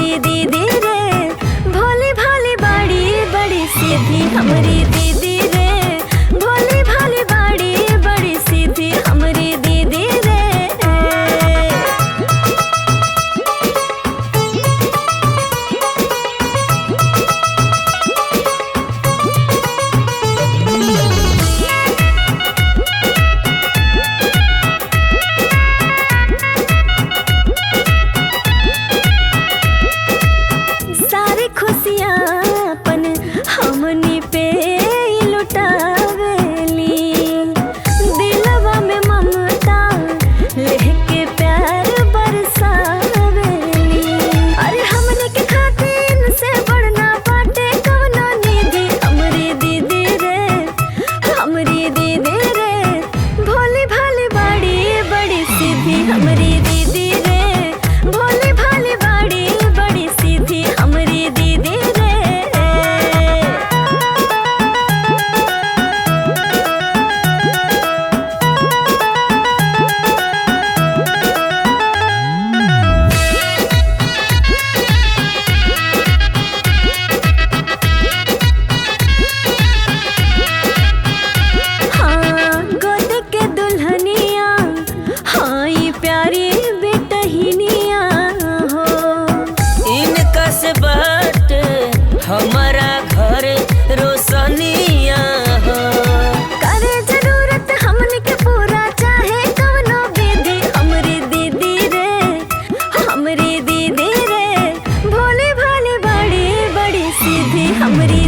हमरी दीदी रे, भोली भाली बाड़ी बड़ी सीधी हमरी दीदी रे, भोली भाली बाड़ी बड़ी सीधी हमरी दीदी रे। सारी खुशियाँ अपन हमनी पे लुटावेली, दिलवा में ममता लेके प्यार बरसावेली। अरे हमनी के खातिर से बढ़ना बाटे कवनो निधि हमरी दीदी रे, हमरी दीदी रे, भोली भाली बाड़ी बड़ी सीधी हमरी दीदी रे, भोली भाली बाड़ी बड़ी सीधी हमरी दीदी रे। हाँ गोद के दुल्हनिया, हाँ ये प्यारी बेटहिनिया हो। इनका से बाट हमारा घर रोशनिया हो। करे जरूरत हमनी के पूरा चाहे कवनो विधि हमरी दीदी रे, हमरी दीदी रे, भोली भाली बाड़ी बड़ी सीधी हमरी